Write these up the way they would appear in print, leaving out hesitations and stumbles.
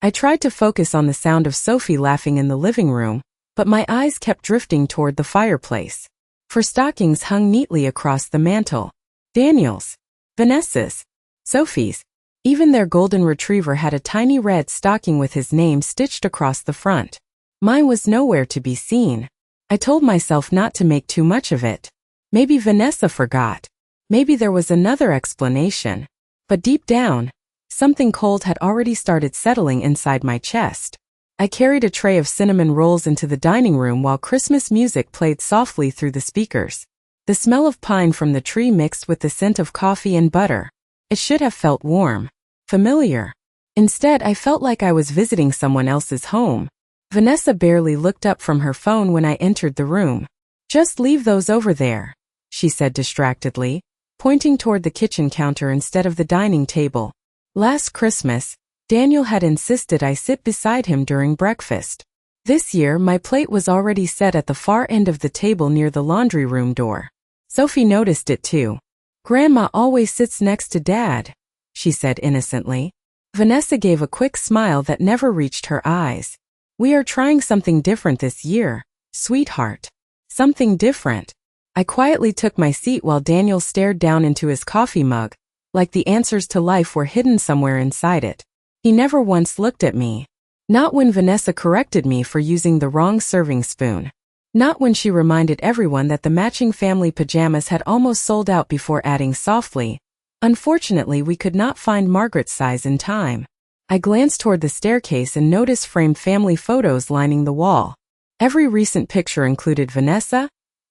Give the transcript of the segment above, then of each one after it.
I tried to focus on the sound of Sophie laughing in the living room, but my eyes kept drifting toward the fireplace. For stockings hung neatly across the mantel. Daniel's, Vanessa's, Sophie's. Even their golden retriever had a tiny red stocking with his name stitched across the front. Mine was nowhere to be seen. I told myself not to make too much of it. Maybe Vanessa forgot. Maybe there was another explanation. But deep down, something cold had already started settling inside my chest. I carried a tray of cinnamon rolls into the dining room while Christmas music played softly through the speakers. The smell of pine from the tree mixed with the scent of coffee and butter. It should have felt warm, familiar. Instead, I felt like I was visiting someone else's home. Vanessa barely looked up from her phone when I entered the room. "Just leave those over there," she said distractedly, pointing toward the kitchen counter instead of the dining table. Last Christmas, Daniel had insisted I sit beside him during breakfast. This year, my plate was already set at the far end of the table near the laundry room door. Sophie noticed it too. "Grandma always sits next to Dad," she said innocently. Vanessa gave a quick smile that never reached her eyes. "We are trying something different this year, sweetheart." Something different. I quietly took my seat while Daniel stared down into his coffee mug, like the answers to life were hidden somewhere inside it. He never once looked at me. Not when Vanessa corrected me for using the wrong serving spoon. Not when she reminded everyone that the matching family pajamas had almost sold out before adding softly, "Unfortunately, we could not find Margaret's size in time." I glanced toward the staircase and noticed framed family photos lining the wall. Every recent picture included Vanessa,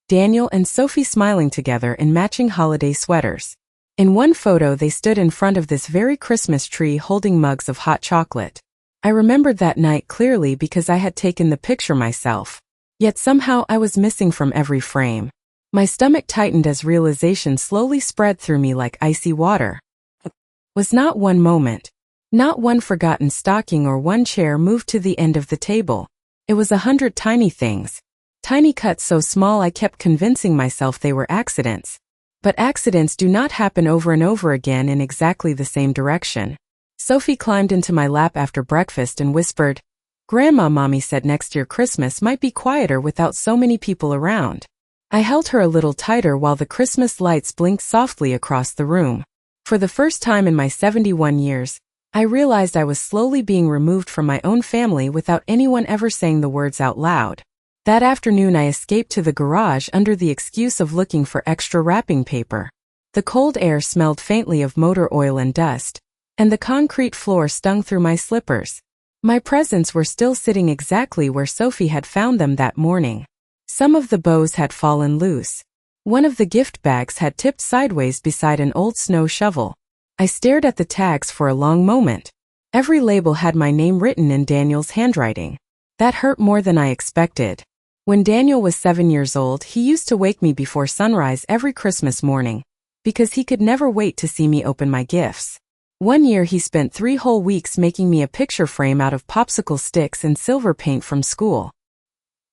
Daniel, and Sophie smiling together in matching holiday sweaters. In one photo, they stood in front of this very Christmas tree holding mugs of hot chocolate. I remembered that night clearly because I had taken the picture myself. Yet somehow I was missing from every frame. My stomach tightened as realization slowly spread through me like icy water. It was not one moment, not one forgotten stocking or one chair moved to the end of the table. It was 100 tiny things. Tiny cuts so small I kept convincing myself they were accidents. But accidents do not happen over and over again in exactly the same direction. Sophie climbed into my lap after breakfast and whispered, "Grandma, Mommy said next year Christmas might be quieter without so many people around." I held her a little tighter while the Christmas lights blinked softly across the room. For the first time in my 71 years, I realized I was slowly being removed from my own family without anyone ever saying the words out loud. That afternoon I escaped to the garage under the excuse of looking for extra wrapping paper. The cold air smelled faintly of motor oil and dust, and the concrete floor stung through my slippers. My presents were still sitting exactly where Sophie had found them that morning. Some of the bows had fallen loose. One of the gift bags had tipped sideways beside an old snow shovel. I stared at the tags for a long moment. Every label had my name written in Daniel's handwriting. That hurt more than I expected. When Daniel was 7 years old, he used to wake me before sunrise every Christmas morning, because he could never wait to see me open my gifts. One year he spent 3 whole weeks making me a picture frame out of popsicle sticks and silver paint from school.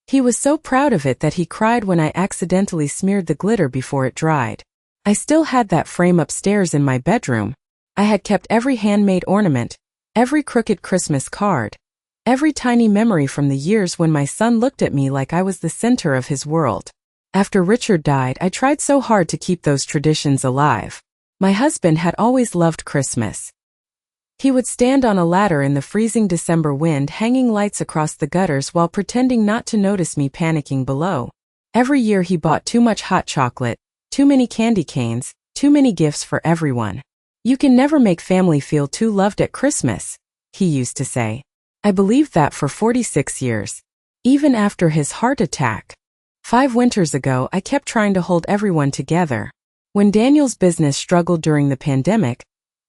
He was so proud of it that he cried when I accidentally smeared the glitter before it dried. I still had that frame upstairs in my bedroom. I had kept every handmade ornament, every crooked Christmas card, every tiny memory from the years when my son looked at me like I was the center of his world. After Richard died, I tried so hard to keep those traditions alive. My husband had always loved Christmas. He would stand on a ladder in the freezing December wind hanging lights across the gutters while pretending not to notice me panicking below. Every year he bought too much hot chocolate, too many candy canes, too many gifts for everyone. "You can never make family feel too loved at Christmas," he used to say. I believed that for 46 years. Even after his heart attack. 5 winters ago, I kept trying to hold everyone together. When Daniel's business struggled during the pandemic,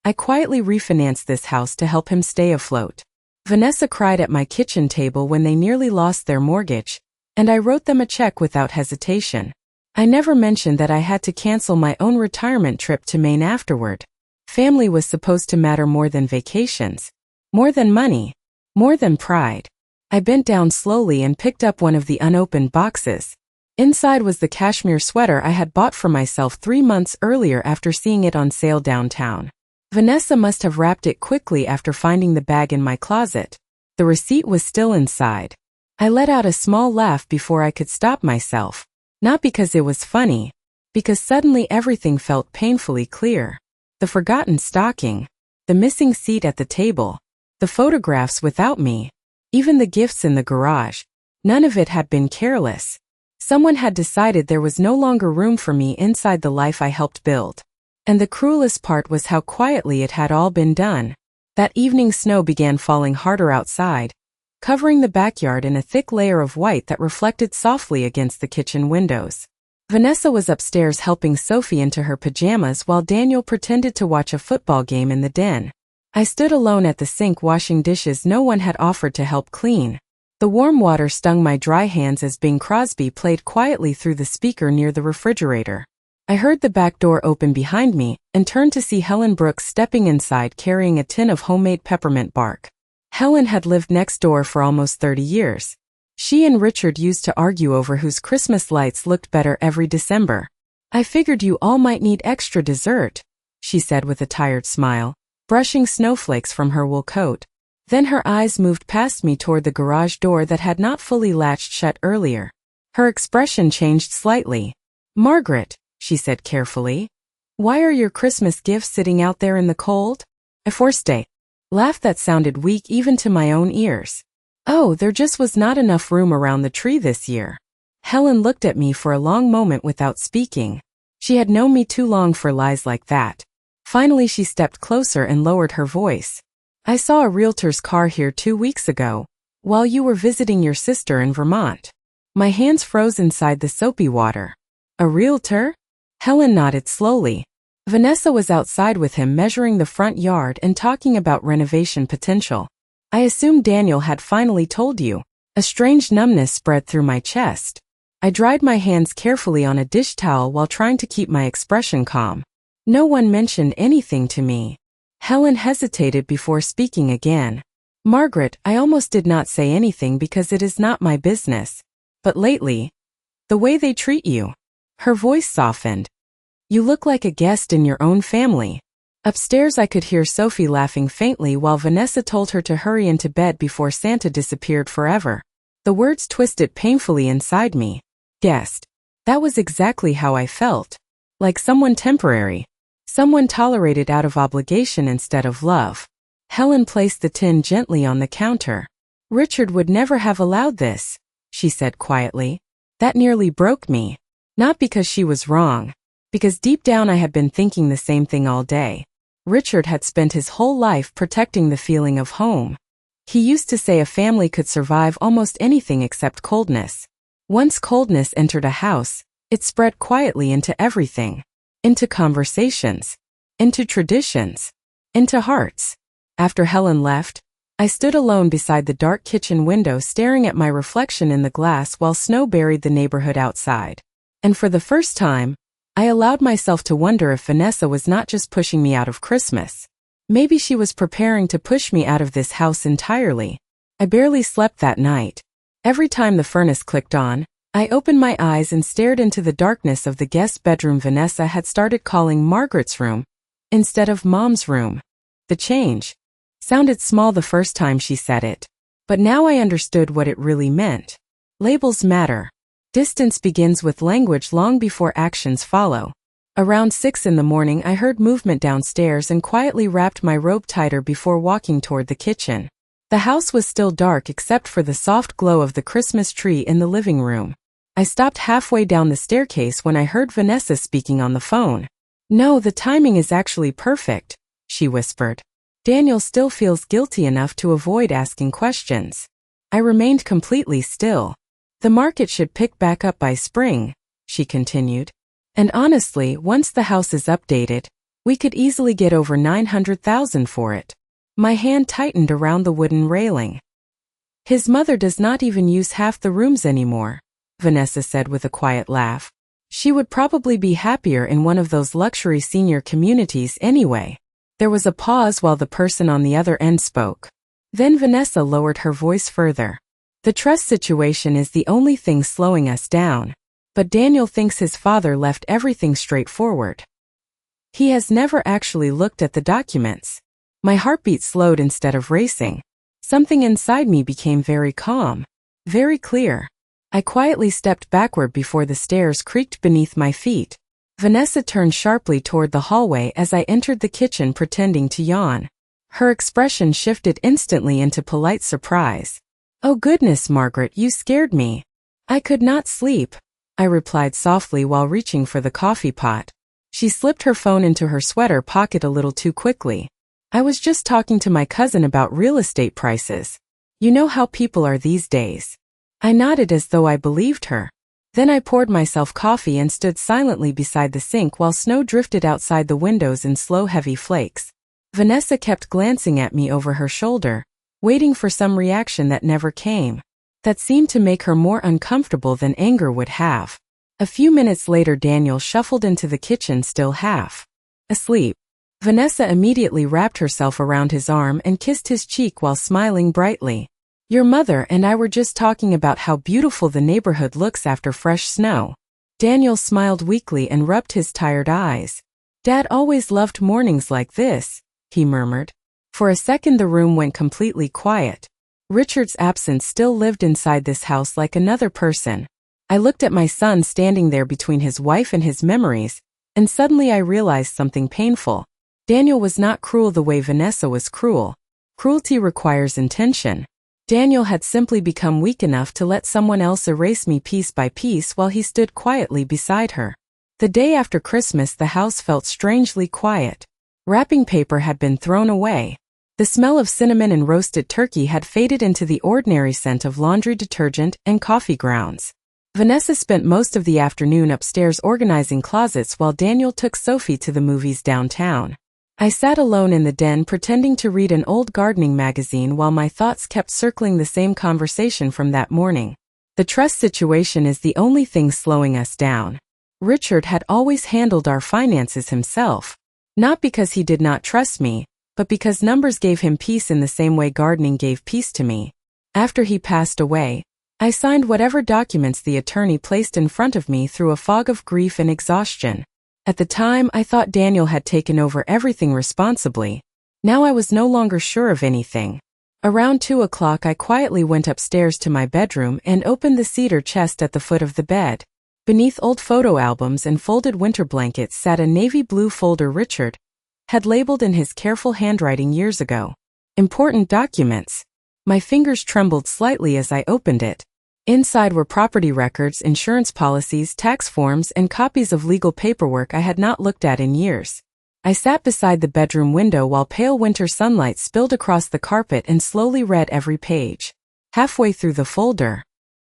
I quietly refinanced this house to help him stay afloat. Vanessa cried at my kitchen table when they nearly lost their mortgage, and I wrote them a check without hesitation. I never mentioned that I had to cancel my own retirement trip to Maine afterward. Family was supposed to matter more than vacations, more than money, more than pride. I bent down slowly and picked up one of the unopened boxes. Inside was the cashmere sweater I had bought for myself 3 months earlier after seeing it on sale downtown. Vanessa must have wrapped it quickly after finding the bag in my closet. The receipt was still inside. I let out a small laugh before I could stop myself. Not because it was funny, because suddenly everything felt painfully clear. The forgotten stocking, the missing seat at the table, the photographs without me, even the gifts in the garage. None of it had been careless. Someone had decided there was no longer room for me inside the life I helped build. And the cruelest part was how quietly it had all been done. That evening snow began falling harder outside, covering the backyard in a thick layer of white that reflected softly against the kitchen windows. Vanessa was upstairs helping Sophie into her pajamas while Daniel pretended to watch a football game in the den. I stood alone at the sink washing dishes no one had offered to help clean. The warm water stung my dry hands as Bing Crosby played quietly through the speaker near the refrigerator. I heard the back door open behind me and turned to see Helen Brooks stepping inside carrying a tin of homemade peppermint bark. Helen had lived next door for almost 30 years. She and Richard used to argue over whose Christmas lights looked better every December. "I figured you all might need extra dessert," she said with a tired smile, brushing snowflakes from her wool coat. Then her eyes moved past me toward the garage door that had not fully latched shut earlier. Her expression changed slightly. "Margaret," she said carefully, "why are your Christmas gifts sitting out there in the cold?" I forced a laugh that sounded weak even to my own ears. "Oh, there just was not enough room around the tree this year." Helen looked at me for a long moment without speaking. She had known me too long for lies like that. Finally she stepped closer and lowered her voice. "I saw a realtor's car here 2 weeks ago, while you were visiting your sister in Vermont." My hands froze inside the soapy water. "A realtor?" Helen nodded slowly. "Vanessa was outside with him measuring the front yard and talking about renovation potential. I assumed Daniel had finally told you." A strange numbness spread through my chest. I dried my hands carefully on a dish towel while trying to keep my expression calm. "No one mentioned anything to me." Helen hesitated before speaking again. "Margaret, I almost did not say anything because it is not my business. But lately, the way they treat you." Her voice softened. "You look like a guest in your own family." Upstairs I could hear Sophie laughing faintly while Vanessa told her to hurry into bed before Santa disappeared forever. The words twisted painfully inside me. Guest. That was exactly how I felt. Like someone temporary. Someone tolerated out of obligation instead of love. Helen placed the tin gently on the counter. "Richard would never have allowed this," she said quietly. That nearly broke me. Not because she was wrong. Because deep down I had been thinking the same thing all day. Richard had spent his whole life protecting the feeling of home. He used to say a family could survive almost anything except coldness. Once coldness entered a house, it spread quietly into everything. Into conversations. Into traditions. Into hearts. After Helen left, I stood alone beside the dark kitchen window staring at my reflection in the glass while snow buried the neighborhood outside. And for the first time, I allowed myself to wonder if Vanessa was not just pushing me out of Christmas. Maybe she was preparing to push me out of this house entirely. I barely slept that night. Every time the furnace clicked on, I opened my eyes and stared into the darkness of the guest bedroom Vanessa had started calling Margaret's room instead of Mom's room. The change sounded small the first time she said it, but now I understood what it really meant. Labels matter. Distance begins with language long before actions follow. Around 6 in the morning I heard movement downstairs and quietly wrapped my robe tighter before walking toward the kitchen. The house was still dark except for the soft glow of the Christmas tree in the living room. I stopped halfway down the staircase when I heard Vanessa speaking on the phone. "No, the timing is actually perfect," she whispered. "Daniel still feels guilty enough to avoid asking questions." I remained completely still. "The market should pick back up by spring," she continued. "And honestly, once the house is updated, we could easily get over $900,000 for it." My hand tightened around the wooden railing. "His mother does not even use half the rooms anymore," Vanessa said with a quiet laugh. "She would probably be happier in one of those luxury senior communities anyway." There was a pause while the person on the other end spoke. Then Vanessa lowered her voice further. "The trust situation is the only thing slowing us down. But Daniel thinks his father left everything straightforward. He has never actually looked at the documents." My heartbeat slowed instead of racing. Something inside me became very calm, very clear. I quietly stepped backward before the stairs creaked beneath my feet. Vanessa turned sharply toward the hallway as I entered the kitchen, pretending to yawn. Her expression shifted instantly into polite surprise. "Oh goodness, Margaret, you scared me." "I could not sleep," I replied softly while reaching for the coffee pot. She slipped her phone into her sweater pocket a little too quickly. "I was just talking to my cousin about real estate prices. You know how people are these days." I nodded as though I believed her. Then I poured myself coffee and stood silently beside the sink while snow drifted outside the windows in slow, heavy flakes. Vanessa kept glancing at me over her shoulder, waiting for some reaction that never came. That seemed to make her more uncomfortable than anger would have. A few minutes later, Daniel shuffled into the kitchen, still half asleep. Vanessa immediately wrapped herself around his arm and kissed his cheek while smiling brightly. "Your mother and I were just talking about how beautiful the neighborhood looks after fresh snow." Daniel smiled weakly and rubbed his tired eyes. "Dad always loved mornings like this," he murmured. For a second the room went completely quiet. Richard's absence still lived inside this house like another person. I looked at my son standing there between his wife and his memories, and suddenly I realized something painful. Daniel was not cruel the way Vanessa was cruel. Cruelty requires intention. Daniel had simply become weak enough to let someone else erase me piece by piece while he stood quietly beside her. The day after Christmas, the house felt strangely quiet. Wrapping paper had been thrown away. The smell of cinnamon and roasted turkey had faded into the ordinary scent of laundry detergent and coffee grounds. Vanessa spent most of the afternoon upstairs organizing closets while Daniel took Sophie to the movies downtown. I sat alone in the den pretending to read an old gardening magazine while my thoughts kept circling the same conversation from that morning. The trust situation is the only thing slowing us down. Richard had always handled our finances himself. Not because he did not trust me, but because numbers gave him peace in the same way gardening gave peace to me. After he passed away, I signed whatever documents the attorney placed in front of me through a fog of grief and exhaustion. At the time, I thought Daniel had taken over everything responsibly. Now I was no longer sure of anything. Around 2 o'clock, I quietly went upstairs to my bedroom and opened the cedar chest at the foot of the bed. Beneath old photo albums and folded winter blankets sat a navy blue folder Richard had labeled in his careful handwriting years ago. Important documents. My fingers trembled slightly as I opened it. Inside were property records, insurance policies, tax forms, and copies of legal paperwork I had not looked at in years. I sat beside the bedroom window while pale winter sunlight spilled across the carpet and slowly read every page. Halfway through the folder,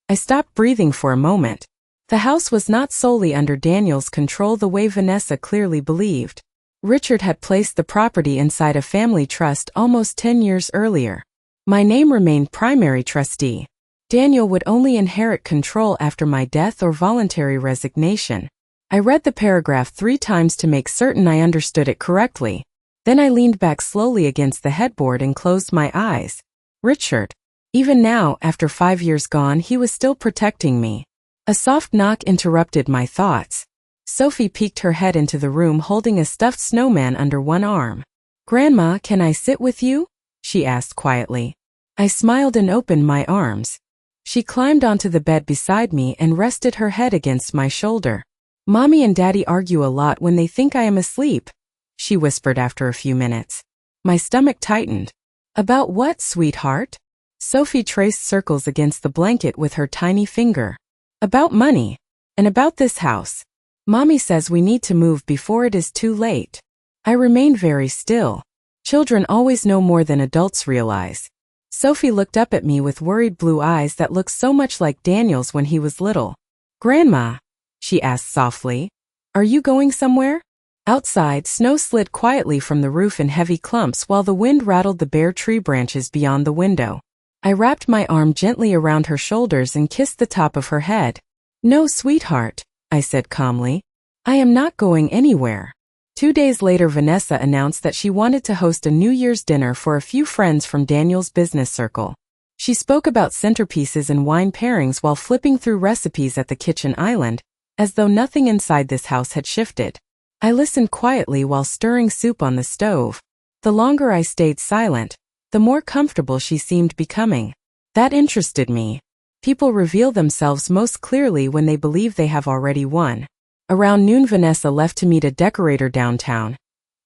I stopped breathing for a moment. The house was not solely under Daniel's control the way Vanessa clearly believed. Richard had placed the property inside a family trust almost 10 years earlier. My name remained primary trustee. Daniel would only inherit control after my death or voluntary resignation. I read the paragraph 3 times to make certain I understood it correctly. Then I leaned back slowly against the headboard and closed my eyes. Richard. Even now, after 5 years gone, he was still protecting me. A soft knock interrupted my thoughts. Sophie peeked her head into the room holding a stuffed snowman under one arm. "Grandma, can I sit with you?" she asked quietly. I smiled and opened my arms. She climbed onto the bed beside me and rested her head against my shoulder. "Mommy and Daddy argue a lot when they think I am asleep," she whispered after a few minutes. My stomach tightened. "About what, sweetheart?" Sophie traced circles against the blanket with her tiny finger. "About money. And about this house. Mommy says we need to move before it is too late." I remained very still. Children always know more than adults realize. Sophie looked up at me with worried blue eyes that looked so much like Daniel's when he was little. "Grandma," she asked softly, "are you going somewhere?" Outside, snow slid quietly from the roof in heavy clumps while the wind rattled the bare tree branches beyond the window. I wrapped my arm gently around her shoulders and kissed the top of her head. "No, sweetheart," I said calmly. "I am not going anywhere." 2 days later, Vanessa announced that she wanted to host a New Year's dinner for a few friends from Daniel's business circle. She spoke about centerpieces and wine pairings while flipping through recipes at the kitchen island, as though nothing inside this house had shifted. I listened quietly while stirring soup on the stove. The longer I stayed silent, the more comfortable she seemed becoming. That interested me. People reveal themselves most clearly when they believe they have already won. Around noon, Vanessa left to meet a decorator downtown,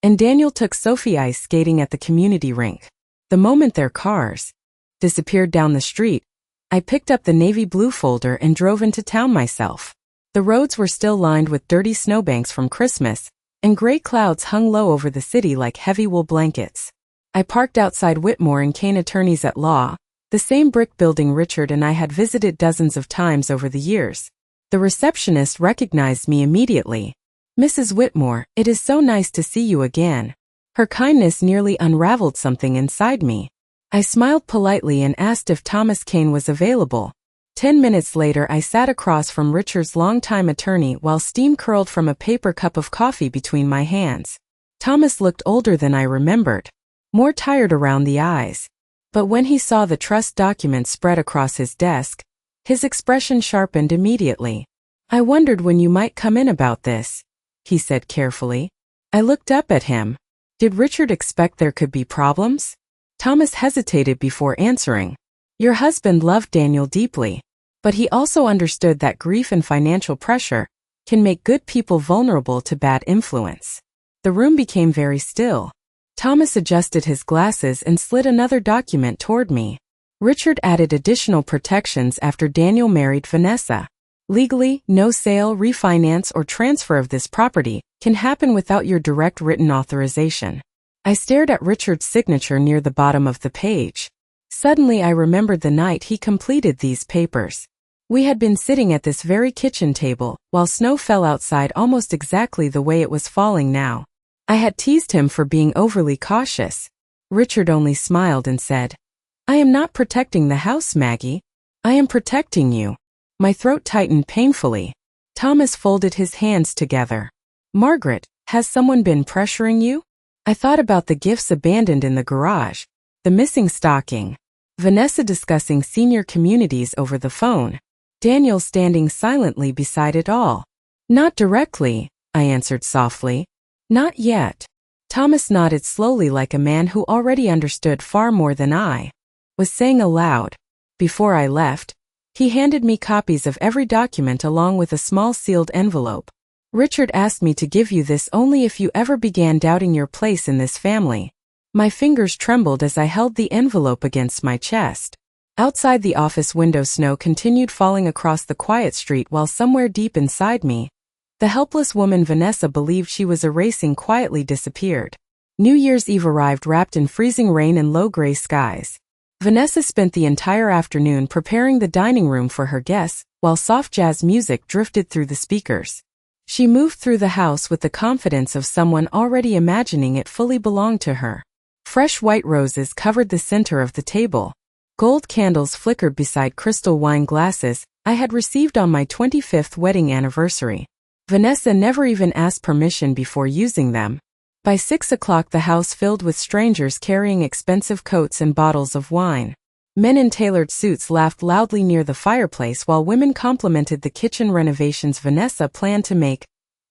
and Daniel took Sophie ice skating at the community rink. The moment their cars disappeared down the street, I picked up the navy blue folder and drove into town myself. The roads were still lined with dirty snowbanks from Christmas, and gray clouds hung low over the city like heavy wool blankets. I parked outside Whitmore and Kane Attorneys at Law, the same brick building Richard and I had visited dozens of times over the years. The receptionist recognized me immediately. "Mrs. Whitmore, it is so nice to see you again." Her kindness nearly unraveled something inside me. I smiled politely and asked if Thomas Kane was available. 10 minutes later, I sat across from Richard's longtime attorney while steam curled from a paper cup of coffee between my hands. Thomas looked older than I remembered, more tired around the eyes. But when he saw the trust document spread across his desk, his expression sharpened immediately. "I wondered when you might come in about this," he said carefully. I looked up at him. Did Richard expect there could be problems? Thomas hesitated before answering. "Your husband loved Daniel deeply, but he also understood that grief and financial pressure can make good people vulnerable to bad influence." The room became very still. Thomas adjusted his glasses and slid another document toward me. Richard added additional protections after Daniel married Vanessa. Legally, no sale, refinance, or transfer of this property can happen without your direct written authorization. I stared at Richard's signature near the bottom of the page. Suddenly I remembered the night he completed these papers. We had been sitting at this very kitchen table while snow fell outside almost exactly the way it was falling now. I had teased him for being overly cautious. Richard only smiled and said, "I am not protecting the house, Maggie. I am protecting you." My throat tightened painfully. Thomas folded his hands together. "Margaret, has someone been pressuring you?" I thought about the gifts abandoned in the garage, the missing stocking, Vanessa discussing senior communities over the phone, Daniel standing silently beside it all. "Not directly," I answered softly. "Not yet." Thomas nodded slowly like a man who already understood far more than I was saying aloud. Before I left, he handed me copies of every document along with a small sealed envelope. "Richard asked me to give you this only if you ever began doubting your place in this family." My fingers trembled as I held the envelope against my chest. Outside the office window, snow continued falling across the quiet street while somewhere deep inside me, the helpless woman Vanessa believed she was erasing quietly disappeared. New Year's Eve arrived wrapped in freezing rain and low gray skies. Vanessa spent the entire afternoon preparing the dining room for her guests, while soft jazz music drifted through the speakers. She moved through the house with the confidence of someone already imagining it fully belonged to her. Fresh white roses covered the center of the table. Gold candles flickered beside crystal wine glasses I had received on my 25th wedding anniversary. Vanessa never even asked permission before using them. By 6 o'clock the house filled with strangers carrying expensive coats and bottles of wine. Men in tailored suits laughed loudly near the fireplace while women complimented the kitchen renovations Vanessa planned to make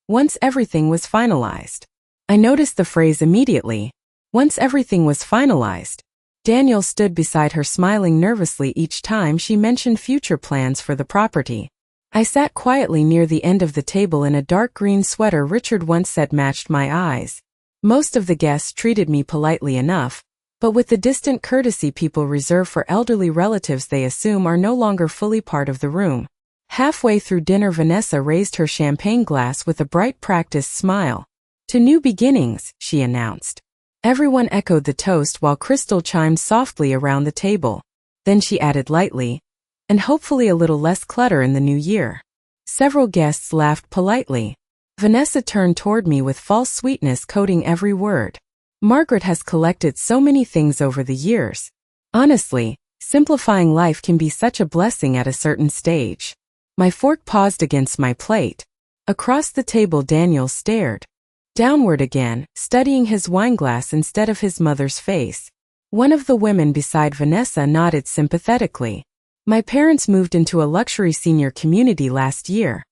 once everything was finalized. I noticed the phrase immediately. Once everything was finalized. Daniel stood beside her smiling nervously each time she mentioned future plans for the property. I sat quietly near the end of the table in a dark green sweater Richard once said matched my eyes. Most of the guests treated me politely enough, but with the distant courtesy people reserve for elderly relatives they assume are no longer fully part of the room. Halfway through dinner, Vanessa raised her champagne glass with a bright, practiced smile. "To new beginnings," she announced. Everyone echoed the toast while crystal chimed softly around the table. Then she added lightly, "And hopefully a little less clutter in the new year." Several guests laughed politely. Vanessa turned toward me with false sweetness coating every word. "Margaret has collected so many things over the years. Honestly, simplifying life can be such a blessing at a certain stage." My fork paused against my plate. Across the table Daniel stared downward again, studying his wineglass instead of his mother's face. One of the women beside Vanessa nodded sympathetically. "My parents moved into a luxury senior community last year,"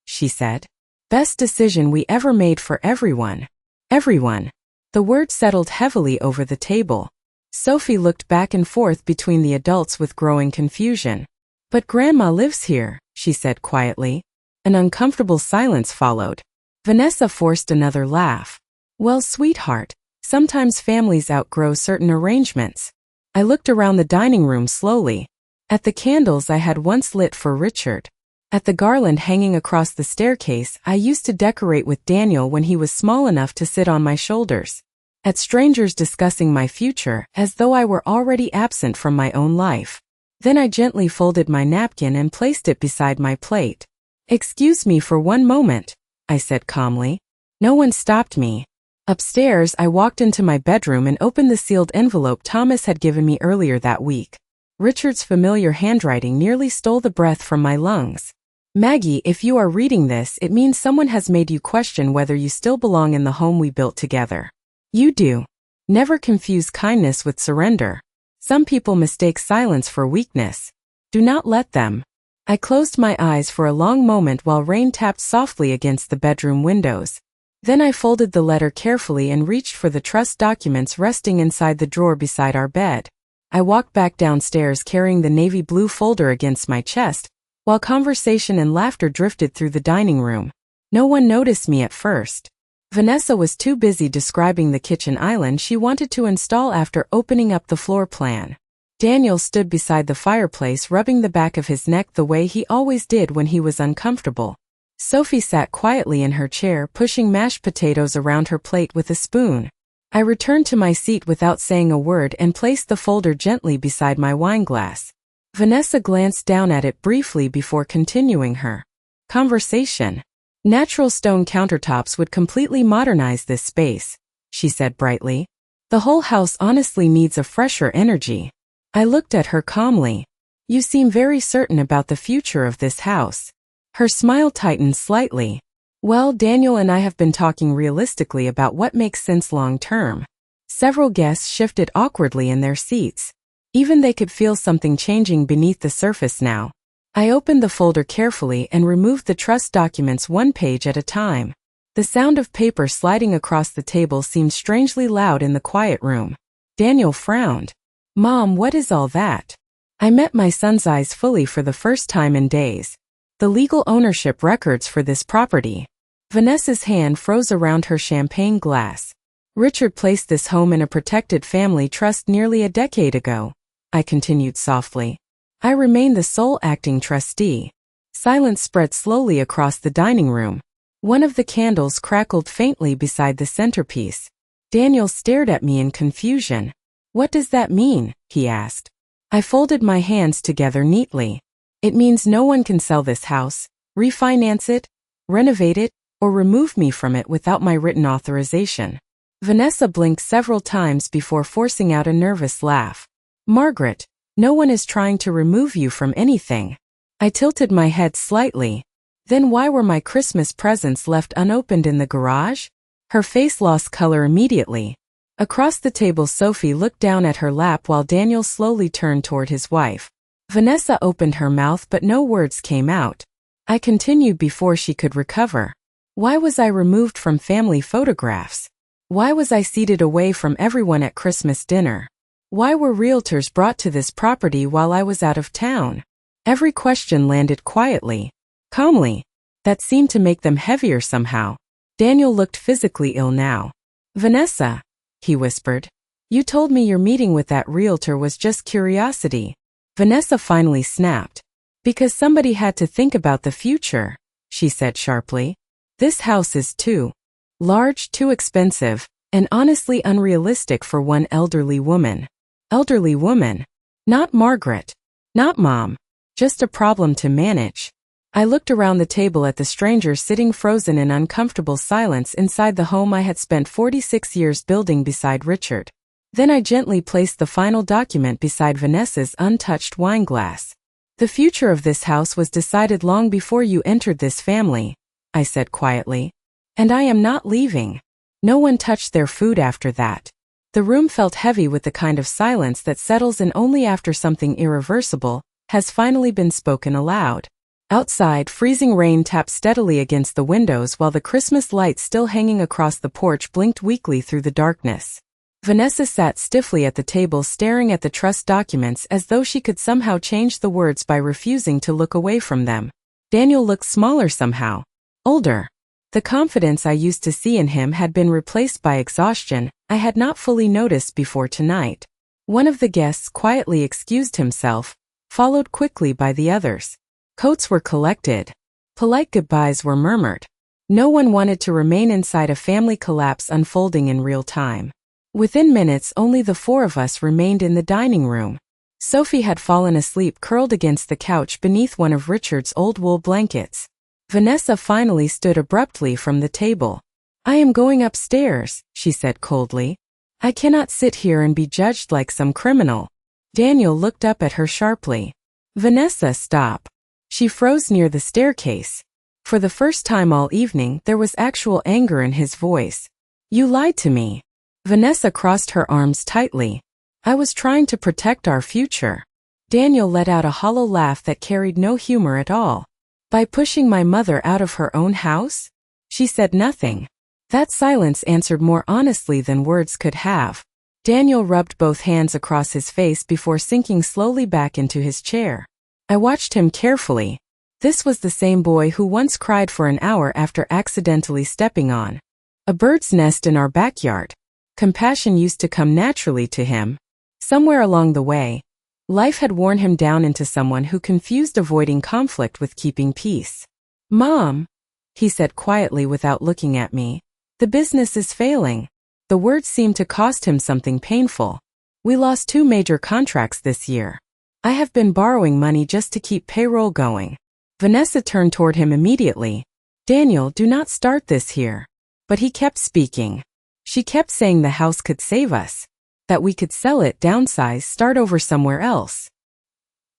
she said. "Best decision we ever made for everyone." Everyone. The word settled heavily over the table. Sophie looked back and forth between the adults with growing confusion. "But Grandma lives here," she said quietly. An uncomfortable silence followed. Vanessa forced another laugh. "Well, sweetheart, sometimes families outgrow certain arrangements." I looked around the dining room slowly. At the candles I had once lit for Richard. At the garland hanging across the staircase I used to decorate with Daniel when he was small enough to sit on my shoulders. At strangers discussing my future as though I were already absent from my own life. Then I gently folded my napkin and placed it beside my plate. "Excuse me for one moment," I said calmly. No one stopped me. Upstairs, I walked into my bedroom and opened the sealed envelope Thomas had given me earlier that week. Richard's familiar handwriting nearly stole the breath from my lungs. "Maggie, if you are reading this, it means someone has made you question whether you still belong in the home we built together. You do. Never confuse kindness with surrender. Some people mistake silence for weakness. Do not let them." I closed my eyes for a long moment while rain tapped softly against the bedroom windows. Then I folded the letter carefully and reached for the trust documents resting inside the drawer beside our bed. I walked back downstairs carrying the navy blue folder against my chest, while conversation and laughter drifted through the dining room. No one noticed me at first. Vanessa was too busy describing the kitchen island she wanted to install after opening up the floor plan. Daniel stood beside the fireplace rubbing the back of his neck the way he always did when he was uncomfortable. Sophie sat quietly in her chair pushing mashed potatoes around her plate with a spoon. I returned to my seat without saying a word and placed the folder gently beside my wineglass. Vanessa glanced down at it briefly before continuing her conversation. "Natural stone countertops would completely modernize this space," she said brightly. "The whole house honestly needs a fresher energy." I looked at her calmly. "You seem very certain about the future of this house." Her smile tightened slightly. "Well, Daniel and I have been talking realistically about what makes sense long term." Several guests shifted awkwardly in their seats. Even they could feel something changing beneath the surface now. I opened the folder carefully and removed the trust documents one page at a time. The sound of paper sliding across the table seemed strangely loud in the quiet room. Daniel frowned. "Mom, what is all that?" I met my son's eyes fully for the first time in days. "The legal ownership records for this property." Vanessa's hand froze around her champagne glass. "Richard placed this home in a protected family trust nearly a decade ago," I continued softly. "I remain the sole acting trustee." Silence spread slowly across the dining room. One of the candles crackled faintly beside the centerpiece. Daniel stared at me in confusion. "What does that mean?" he asked. I folded my hands together neatly. "It means no one can sell this house, refinance it, renovate it, or remove me from it without my written authorization." Vanessa blinked several times before forcing out a nervous laugh. "Margaret, no one is trying to remove you from anything." I tilted my head slightly. "Then why were my Christmas presents left unopened in the garage?" Her face lost color immediately. Across the table, Sophie looked down at her lap while Daniel slowly turned toward his wife. Vanessa opened her mouth but no words came out. I continued before she could recover. Why was I removed from family photographs? Why was I seated away from everyone at Christmas dinner? Why were realtors brought to this property while I was out of town? Every question landed quietly, calmly. That seemed to make them heavier somehow. Daniel looked physically ill now. "Vanessa," he whispered, "you told me your meeting with that realtor was just curiosity." Vanessa finally snapped. "Because somebody had to think about the future," she said sharply. "This house is too large, too expensive, and honestly unrealistic for one elderly woman." Elderly woman? Not Margaret. Not Mom. Just a problem to manage. I looked around the table at the strangers sitting frozen in uncomfortable silence inside the home I had spent 46 years building beside Richard. Then I gently placed the final document beside Vanessa's untouched wineglass. "The future of this house was decided long before you entered this family," I said quietly. "And I am not leaving." No one touched their food after that. The room felt heavy with the kind of silence that settles in only after something irreversible has finally been spoken aloud. Outside, freezing rain tapped steadily against the windows while the Christmas lights still hanging across the porch blinked weakly through the darkness. Vanessa sat stiffly at the table staring at the trust documents as though she could somehow change the words by refusing to look away from them. Daniel looked smaller somehow. Older. The confidence I used to see in him had been replaced by exhaustion I had not fully noticed before tonight. One of the guests quietly excused himself, followed quickly by the others. Coats were collected. Polite goodbyes were murmured. No one wanted to remain inside a family collapse unfolding in real time. Within minutes, only the four of us remained in the dining room. Sophie had fallen asleep curled against the couch beneath one of Richard's old wool blankets. Vanessa finally stood abruptly from the table. "I am going upstairs," she said coldly. "I cannot sit here and be judged like some criminal." Daniel looked up at her sharply. "Vanessa, stop." She froze near the staircase. For the first time all evening, there was actual anger in his voice. "You lied to me." Vanessa crossed her arms tightly. "I was trying to protect our future." Daniel let out a hollow laugh that carried no humor at all. "By pushing my mother out of her own house?" She said nothing. That silence answered more honestly than words could have. Daniel rubbed both hands across his face before sinking slowly back into his chair. I watched him carefully. This was the same boy who once cried for an hour after accidentally stepping on a bird's nest in our backyard. Compassion used to come naturally to him. Somewhere along the way, life had worn him down into someone who confused avoiding conflict with keeping peace. "Mom," he said quietly without looking at me, "the business is failing." The words seemed to cost him something painful. "We lost 2 major contracts this year. I have been borrowing money just to keep payroll going." Vanessa turned toward him immediately. "Daniel, do not start this here." But he kept speaking. She kept saying the house could save us, that we could sell it, downsize, start over somewhere else.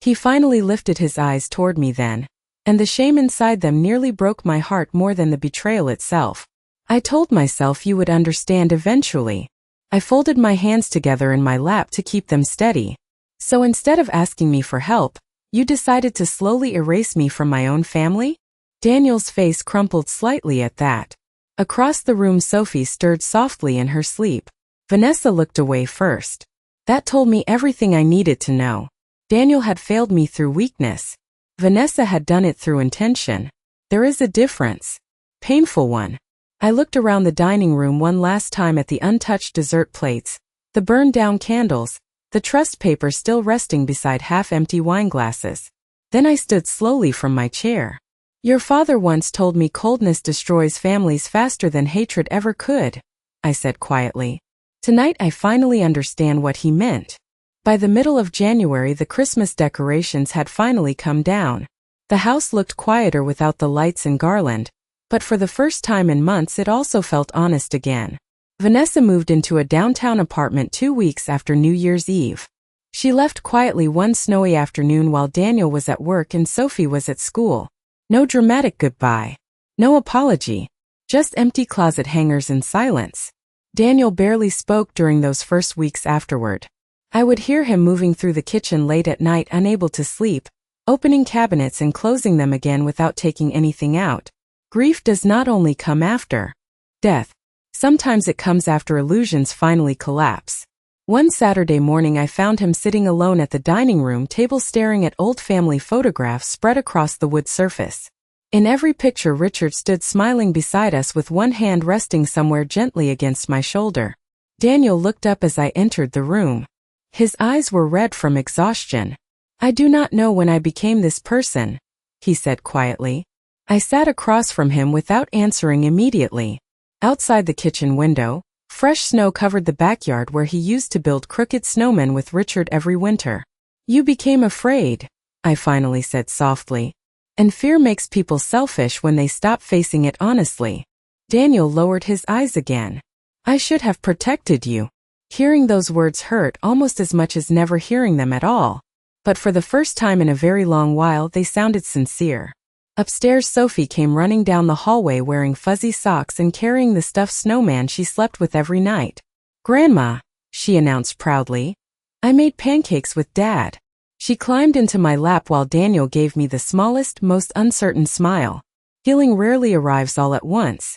He finally lifted his eyes toward me then, and the shame inside them nearly broke my heart more than the betrayal itself. "I told myself you would understand eventually." I folded my hands together in my lap to keep them steady. "So instead of asking me for help, you decided to slowly erase me from my own family?" Daniel's face crumpled slightly at that. Across the room, Sophie stirred softly in her sleep. Vanessa looked away first. That told me everything I needed to know. Daniel had failed me through weakness. Vanessa had done it through intention. There is a difference. Painful one. I looked around the dining room one last time at the untouched dessert plates, the burned-down candles, the trust paper still resting beside half-empty wine glasses. Then I stood slowly from my chair. "Your father once told me coldness destroys families faster than hatred ever could," I said quietly. Tonight I finally understand what he meant. By the middle of January, the Christmas decorations had finally come down. The house looked quieter without the lights and garland, but for the first time in months it also felt honest again. Vanessa moved into a downtown apartment 2 weeks after New Year's Eve. She left quietly one snowy afternoon while Daniel was at work and Sophie was at school. No dramatic goodbye. No apology. Just empty closet hangers and silence. Daniel barely spoke during those first weeks afterward. I would hear him moving through the kitchen late at night, unable to sleep, opening cabinets and closing them again without taking anything out. Grief does not only come after death. Sometimes it comes after illusions finally collapse. One Saturday morning I found him sitting alone at the dining room table staring at old family photographs spread across the wood surface. In every picture Richard stood smiling beside us with one hand resting somewhere gently against my shoulder. Daniel looked up as I entered the room. His eyes were red from exhaustion. "I do not know when I became this person," he said quietly. I sat across from him without answering immediately. Outside the kitchen window, fresh snow covered the backyard where he used to build crooked snowmen with Richard every winter. "You became afraid," I finally said softly. "And fear makes people selfish when they stop facing it honestly." Daniel lowered his eyes again. "I should have protected you." Hearing those words hurt almost as much as never hearing them at all. But for the first time in a very long while they sounded sincere. Upstairs, Sophie came running down the hallway wearing fuzzy socks and carrying the stuffed snowman she slept with every night. "Grandma," she announced proudly, "I made pancakes with Dad." She climbed into my lap while Daniel gave me the smallest, most uncertain smile. Healing rarely arrives all at once.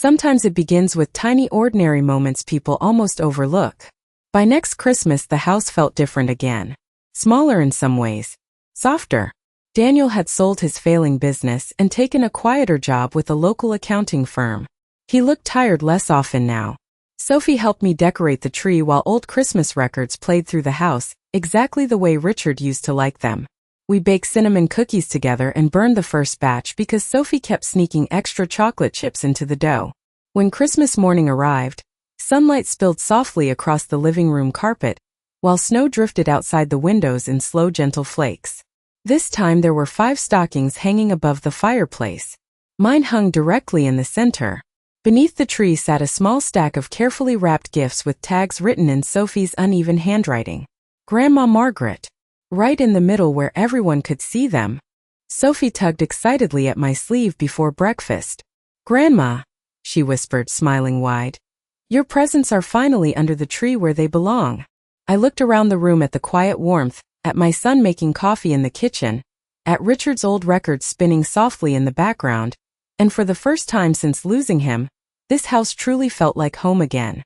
Sometimes it begins with tiny ordinary moments people almost overlook. By next Christmas the house felt different again. Smaller in some ways. Softer. Daniel had sold his failing business and taken a quieter job with a local accounting firm. He looked tired less often now. Sophie helped me decorate the tree while old Christmas records played through the house, exactly the way Richard used to like them. We baked cinnamon cookies together and burned the first batch because Sophie kept sneaking extra chocolate chips into the dough. When Christmas morning arrived, sunlight spilled softly across the living room carpet, while snow drifted outside the windows in slow, gentle flakes. This time there were 5 stockings hanging above the fireplace. Mine hung directly in the center. Beneath the tree sat a small stack of carefully wrapped gifts with tags written in Sophie's uneven handwriting. Grandma Margaret. Right in the middle where everyone could see them. Sophie tugged excitedly at my sleeve before breakfast. "Grandma," she whispered, smiling wide. "Your presents are finally under the tree where they belong." I looked around the room at the quiet warmth, at my son making coffee in the kitchen, at Richard's old records spinning softly in the background, and for the first time since losing him, this house truly felt like home again.